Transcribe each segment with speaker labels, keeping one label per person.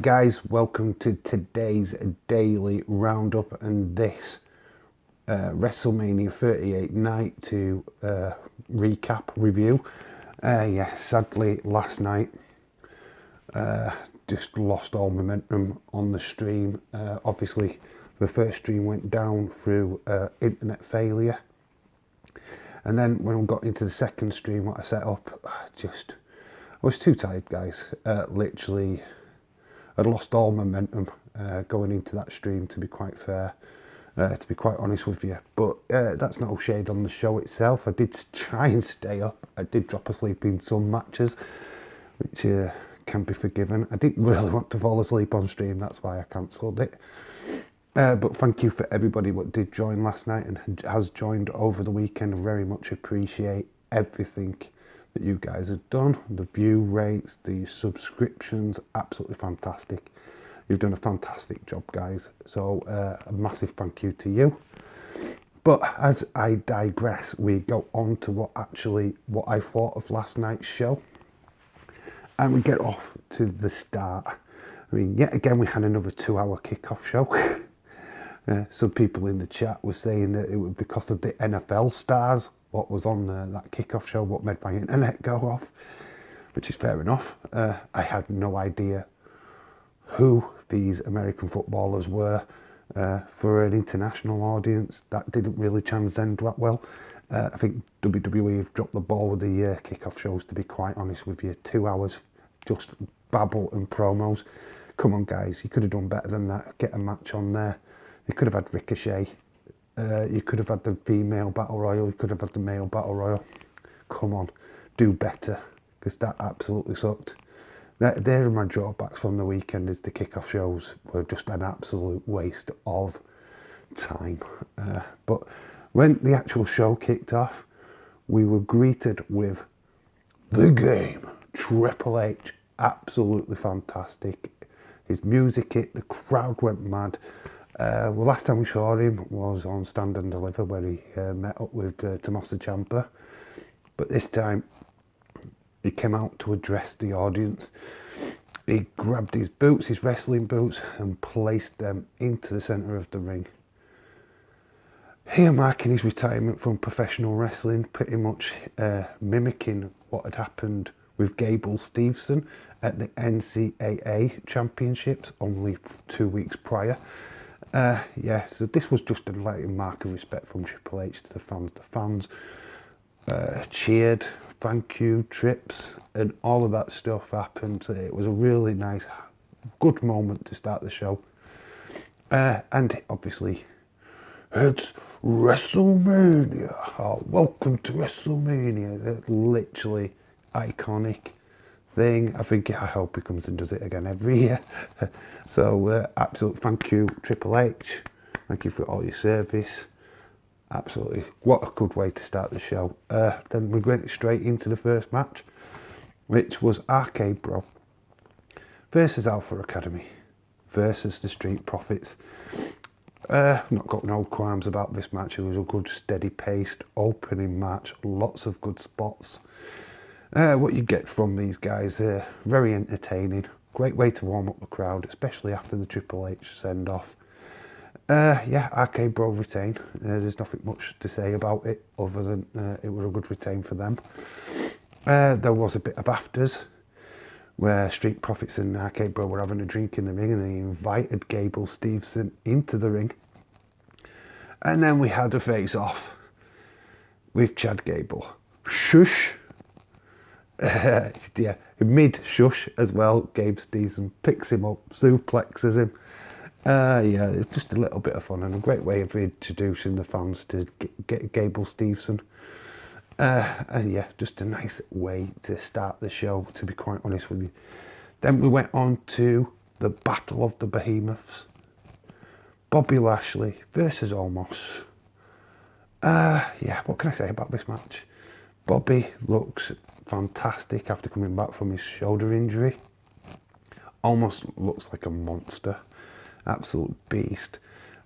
Speaker 1: guys, welcome to today's daily roundup and this WrestleMania 38 night to recap review. Sadly last night just lost all momentum on the stream. Obviously the first stream went down through internet failure, and then when I got into the second stream what I set up, I was too tired, guys. Literally I'd lost all momentum going into that stream, to be quite fair, to be quite honest with you. But that's no shade on the show itself. I did try and stay up. I did drop asleep in some matches, which can be forgiven. I didn't really want to fall asleep on stream, that's why I cancelled it. But thank you for everybody that did join last night and has joined over the weekend. I very much appreciate everything that you guys have done. The view rates, the subscriptions, absolutely fantastic. You've done a fantastic job, guys. So a massive thank you to you. But as I digress, we go on to what I thought of last night's show. And we get off to the start. I mean, yet again, we had another 2-hour kickoff show. Some people in the chat were saying that it was because of the NFL stars, what was on that kickoff show, what made my internet go off, which is fair enough. I had no idea who these American footballers were. For an international audience, that didn't really transcend that well. I think WWE have dropped the ball with the kickoff shows, to be quite honest with you. 2 hours, just babble and promos. Come on, guys, you could have done better than that. Get a match on there. You could have had Ricochet. You could have had the female battle royal. You could have had the male battle royal. Come on, do better, because that absolutely sucked. There are my drawbacks from the weekend. Is the kickoff shows were just an absolute waste of time. But when the actual show kicked off, we were greeted with the game. Triple H, absolutely fantastic. His music hit, the crowd went mad. Well, last time we saw him was on Stand and Deliver, where he met up with Tommaso Ciampa. But this time, he came out to address the audience. He grabbed his boots, his wrestling boots, and placed them into the centre of the ring. Here marking his retirement from professional wrestling, pretty much mimicking what had happened with Gable Stevenson at the NCAA Championships only 2 weeks prior. So this was just a mark of respect from Triple H to the fans. The fans cheered, thank you, trips, and all of that stuff happened. It was a really nice, good moment to start the show. And obviously, it's WrestleMania. Oh, welcome to WrestleMania. Literally iconic thing. I hope he comes and does it again every year. So absolute thank you, Triple H. Thank you for all your service. Absolutely, what a good way to start the show. Then we went straight into the first match, which was Arcade Bro versus Alpha Academy versus the Street Profits. Not got no qualms about this match. It was a good, steady paced opening match. Lots of good spots. What you get from these guys, very entertaining. Great way to warm up the crowd, especially after the Triple H send off. Arcade Bro retain. There's nothing much to say about it other than it was a good retain for them. There was a bit of afters where Street Profits and Arcade Bro were having a drink in the ring, and they invited Gable Stevenson into the ring. And then we had a face off with Chad Gable. Shush. Mid-shush as well, Gabe Stevenson picks him up, suplexes him. It's just a little bit of fun and a great way of introducing the fans to get Gable Stevenson. Just a nice way to start the show, to be quite honest with you. Then we went on to the Battle of the Behemoths. Bobby Lashley versus Omos. What can I say about this match? Bobby looks fantastic after coming back from his shoulder injury. Almost looks like a monster, absolute beast.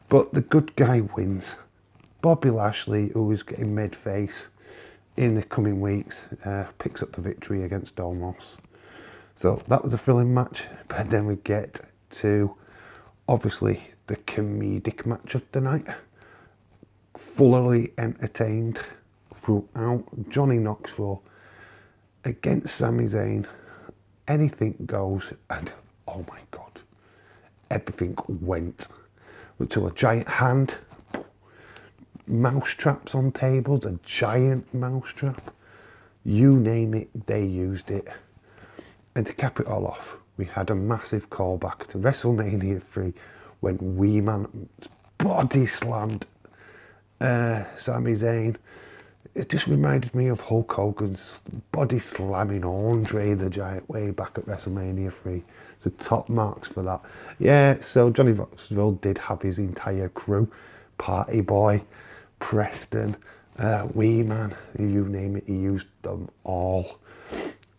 Speaker 1: But the good guy wins. Bobby Lashley, who is getting made face in the coming weeks, picks up the victory against Omos. So that was a thrilling match. But then we get to, obviously, the comedic match of the night. Fully entertained throughout. Johnny Knoxville against Sami Zayn. Anything goes, and oh my god, everything went. To a giant hand, mouse traps on tables, a giant mouse trap. You name it, they used it. And to cap it all off, we had a massive callback to WrestleMania 3 when Wee Man body slammed Sami Zayn. It just reminded me of Hulk Hogan's body slamming Andre the Giant way back at WrestleMania 3. The top marks for that. Yeah, so Johnny Knoxville did have his entire crew. Party Boy, Preston, Wee Man, you name it, he used them all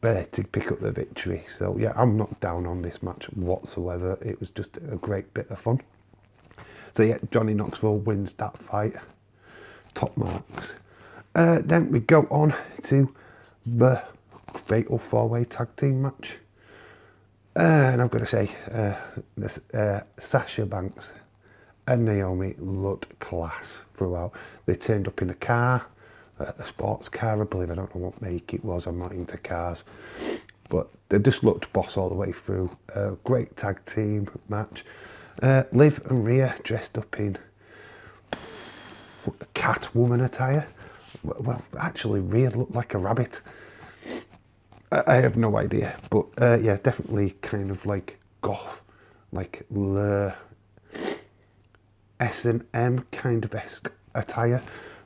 Speaker 1: to pick up the victory. So yeah, I'm not down on this match whatsoever. It was just a great bit of fun. So yeah, Johnny Knoxville wins that fight. Top marks. Then we go on to the Fatal 4-Way Tag Team match. And I've got to say, Sasha Banks and Naomi looked class throughout. They turned up in a car, a sports car, I believe. I don't know what make it was, I'm not into cars. But they just looked boss all the way through. Great tag team match. Liv and Rhea dressed up in Catwoman attire. Well, actually, Rhea looked like a rabbit. I have no idea, but yeah, definitely kind of like goth, like S&M kind of esque attire.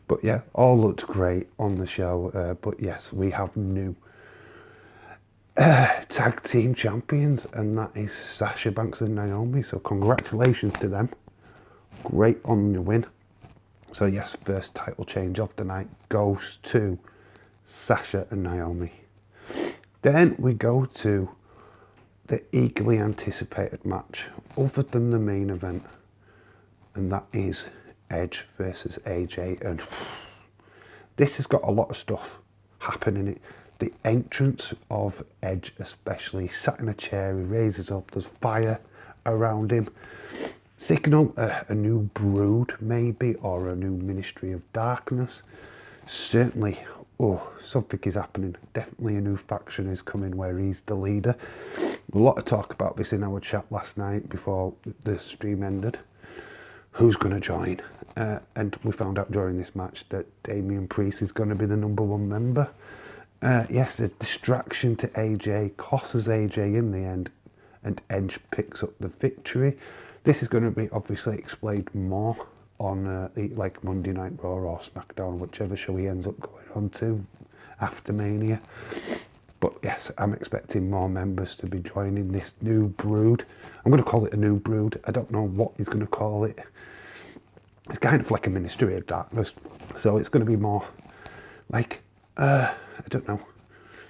Speaker 1: But yeah, all looked great on the show. But yes, we have new tag team champions, and that is Sasha Banks and Naomi. So congratulations to them. Great on the win. So yes, first title change of the night goes to Sasha and Naomi. Then we go to the eagerly anticipated match, other than the main event, and that is Edge versus AJ. And this has got a lot of stuff happening in it. The entrance of Edge especially, sat in a chair, he raises up, there's fire around him. Signal a new brood maybe, or a new Ministry of Darkness. Certainly, something is happening. Definitely a new faction is coming where he's the leader. A lot of talk about this in our chat last night before the stream ended. Who's going to join? And we found out during this match that Damian Priest is going to be the #1 member. Yes, the distraction to AJ costs AJ in the end, and Edge picks up the victory. This is going to be obviously explained more on like Monday Night Raw or SmackDown, whichever show he ends up going on to after Mania. But yes, I'm expecting more members to be joining this new brood. I'm going to call it a new brood. I don't know what he's going to call it. It's kind of like a Ministry of Darkness. So it's going to be more like, I don't know,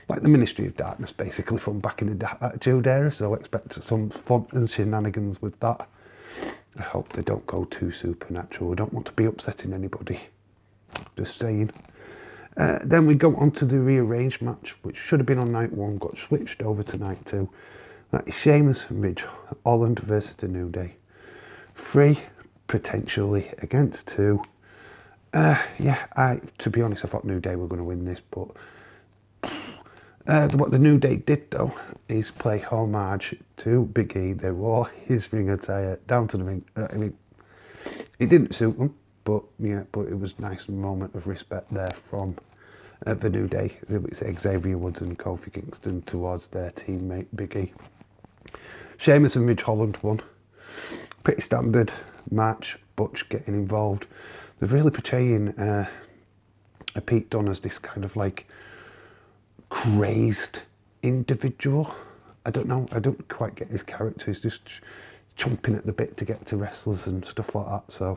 Speaker 1: like the Ministry of Darkness basically from back in the Attitude Era. So I expect some fun and shenanigans with that. I hope they don't go too supernatural. I don't want to be upsetting anybody. Just saying. Then we go on to the rearranged match, which should have been on night 1, got switched over to night 2. That is Sheamus and Ridge Holland versus the New Day. 3 potentially against 2. Yeah, to be honest, I thought New Day were going to win this, but what the New Day did though is play homage to Big E. They wore his ring attire down to the ring. I mean, it didn't suit them, but yeah, but it was a nice moment of respect there from the New Day. It's Xavier Woods and Kofi Kingston towards their teammate Big E. Sheamus and Ridge Holland won. Pretty standard match. Butch getting involved. They're really portraying a Pete Dunne as this kind of like crazed individual. I don't know, I don't quite get his character. He's just chomping at the bit to get to wrestlers and stuff like that, so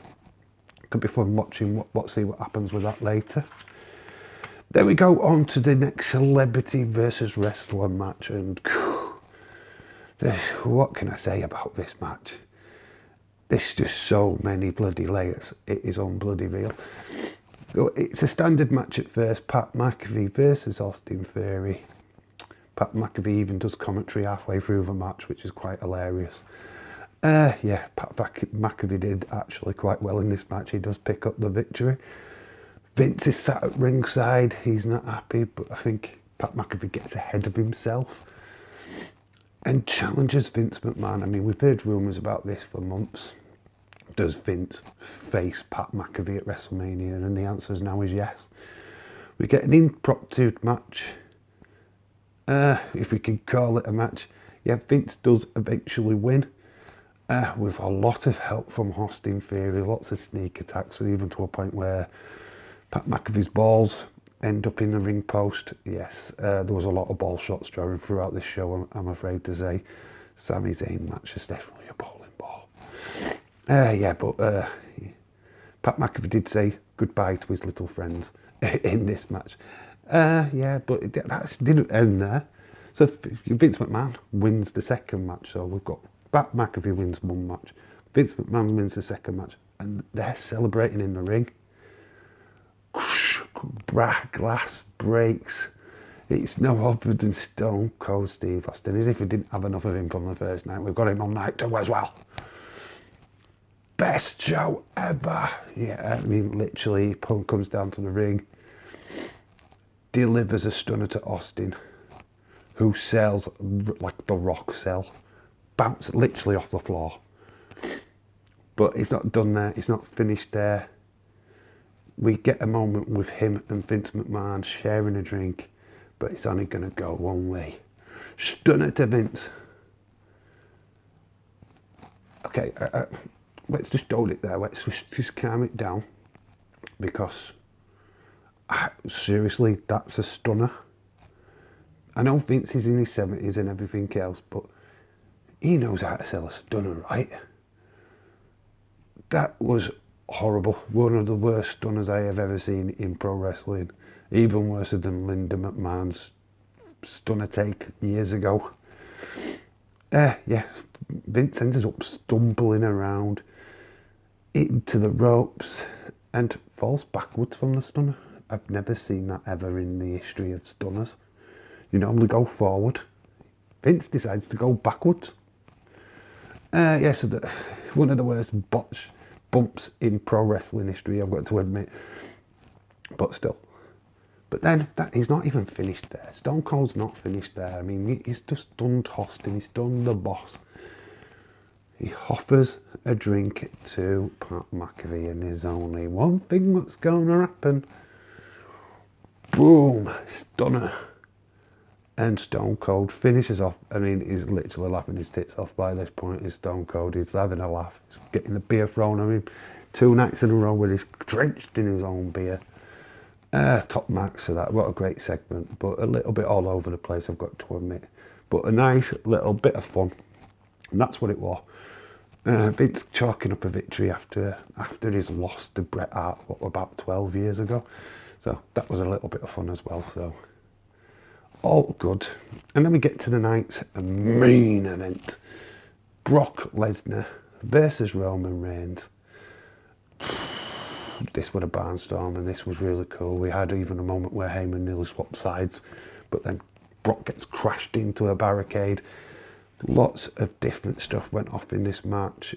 Speaker 1: it could be fun watching see what happens with that later. Then we go on to the next celebrity versus wrestler match, and what can I say about this match? There's just so many bloody layers. It is on bloody real. It's a standard match at first. Pat McAfee versus Austin Theory. Pat McAfee even does commentary halfway through the match, which is quite hilarious. Yeah, McAfee did actually quite well in this match. He does pick up the victory. Vince is sat at ringside. He's not happy, but I think Pat McAfee gets ahead of himself and challenges Vince McMahon. I mean, we've heard rumours about this for months. Does Vince face Pat McAfee at WrestleMania? And the answer now is yes. We get an impromptu match, if we can call it a match. Yeah, Vince does eventually win, with a lot of help from Austin Theory, lots of sneak attacks, even to a point where Pat McAfee's balls end up in the ring post. Yes, there was a lot of ball shots thrown throughout this show, I'm afraid to say. Sami Zayn match is definitely a bowling ball. Yeah, but Pat McAfee did say goodbye to his little friends in this match. Yeah, but that didn't end there. So Vince McMahon wins the second match. So we've got Pat McAfee wins one match, Vince McMahon wins the second match, and they're celebrating in the ring. Glass breaks. It's no other than Stone Cold Steve Austin. As if we didn't have enough of him from the first night, we've got him on night 2 as well. Best show ever. Yeah, I mean, literally, Punk comes down to the ring, delivers a stunner to Austin, who sells like the Rock sell, bounce literally off the floor. But it's not done there. It's not finished there. We get a moment with him and Vince McMahon sharing a drink, but it's only going to go one way. Stunner to Vince. Okay, let's just hold it there. Let's just calm it down, because seriously, that's a stunner. I know Vince is in his 70s and everything else, but he knows how to sell a stunner, right? That was horrible. One of the worst stunners I have ever seen in pro wrestling. Even worse than Linda McMahon's stunner take years ago. Yeah, Vince ends up stumbling around into the ropes and falls backwards from the stunner. I've never seen that ever in the history of stunners. You normally go forward. Vince decides to go backwards. Yeah, so one of the worst bumps in pro wrestling history, I've got to admit. But still. But then, he's not even finished there. Stone Cold's not finished there. I mean, he's just done Austin. He's done the boss. He offers a drink to Pat McAfee, and there's only one thing that's going to happen. Boom! Stunner. And Stone Cold finishes off. I mean, he's literally laughing his tits off by this point. He's Stone Cold. He's having a laugh. He's getting the beer thrown on him 2 nights in a row where he's drenched in his own beer. Top max for that. What a great segment, but a little bit all over the place, I've got to admit. But a nice little bit of fun, and that's what it was. Vince chalking up a victory after his loss to Bret Hart, about 12 years ago. So that was a little bit of fun as well. So all good. And then we get to the night's main event: Brock Lesnar versus Roman Reigns. This was a barnstorm, and this was really cool. We had even a moment where Heyman nearly swapped sides, but then Brock gets crashed into a barricade. Lots of different stuff went off in this match.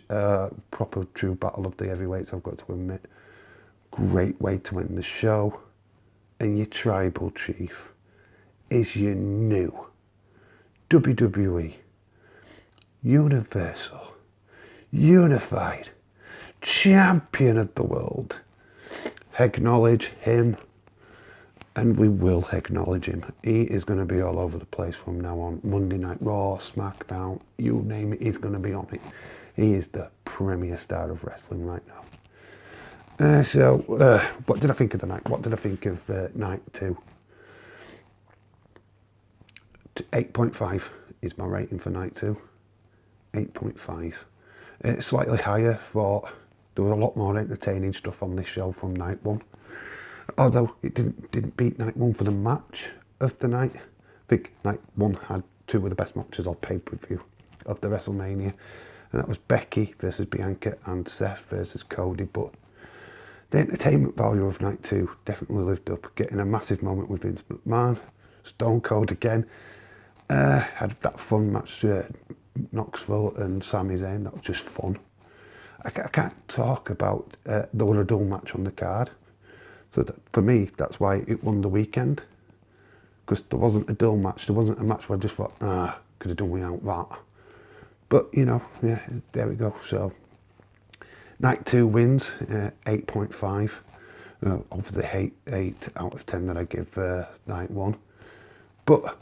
Speaker 1: Proper true battle of the heavyweights, I've got to admit. Great way to end the show. And your tribal chief is your new WWE Universal Unified Champion of the world. Acknowledge him, and we will acknowledge him. He is going to be all over the place from now on. Monday Night Raw, SmackDown, you name it, he's going to be on it. He is the premier star of wrestling right now. So, what did I think of the night? What did I think of night 2? 8.5 is my rating for night 2. 8.5. It's slightly higher for... There was a lot more entertaining stuff on this show from night 1. Although it didn't beat night 1 for the match of the night. I think night 1 had 2 of the best matches on pay-per-view of the WrestleMania. And that was Becky versus Bianca and Seth versus Cody. But the entertainment value of night 2 definitely lived up. Getting a massive moment with Vince McMahon. Stone Cold again. Had that fun match Knoxville and Sami Zayn. That was just fun. I can't talk about there was a dull match on the card. So that, for me, that's why it won the weekend. Because there wasn't a dull match. There wasn't a match where I just thought, could have done without that. But, you know, yeah, there we go. So, night 2 wins, 8.5. Of the 8 out of 10 that I give night 1. But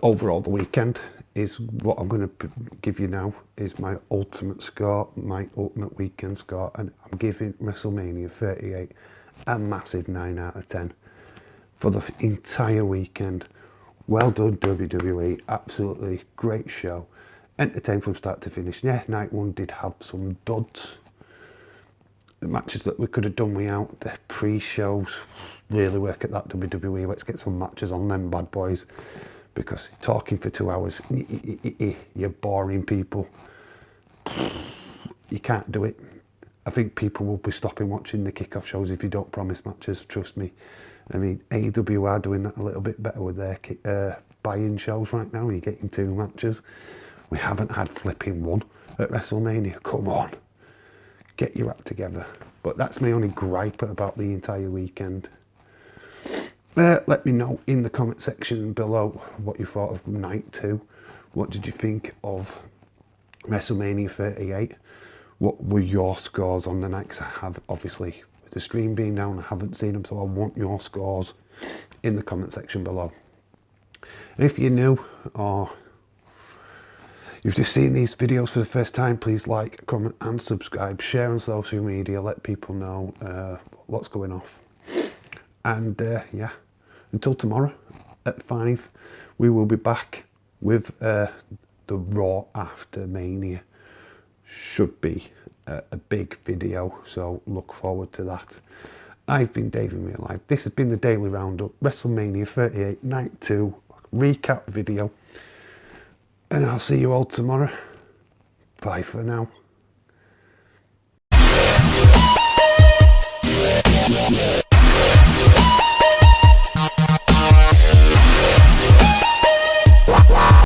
Speaker 1: overall, the weekend is what I'm going to give you now is my ultimate score, my ultimate weekend score, and I'm giving WrestleMania 38 a massive 9 out of 10 for the entire weekend. Well done, WWE. Absolutely great show. Entertained from start to finish. Yeah, night 1 did have some duds. The matches that we could have done without, the pre-shows, really work at that WWE. Let's get some matches on them bad boys, because talking for 2 hours, you're boring people. You can't do it. I think people will be stopping watching the kickoff shows if you don't promise matches, trust me. I mean, AEW are doing that a little bit better with their buy-in shows right now. You're getting 2 matches. We haven't had flipping 1 at WrestleMania. Come on. Get your act together. But that's my only gripe about the entire weekend. Let me know in the comment section below what you thought of night 2. What did you think of WrestleMania 38? What were your scores on the night? Because I have, obviously, with the stream being down, I haven't seen them, so I want your scores in the comment section below. And if you're new or you've just seen these videos for the first time, please like, comment and subscribe. Share on social media, let people know what's going off. And yeah, until tomorrow at 5, we will be back with the Raw after Mania. Should be a big video, so look forward to that. I've been Dave in Real Life. This has been the Daily Roundup, WrestleMania 38, Night 2 recap video. And I'll see you all tomorrow. Bye for now.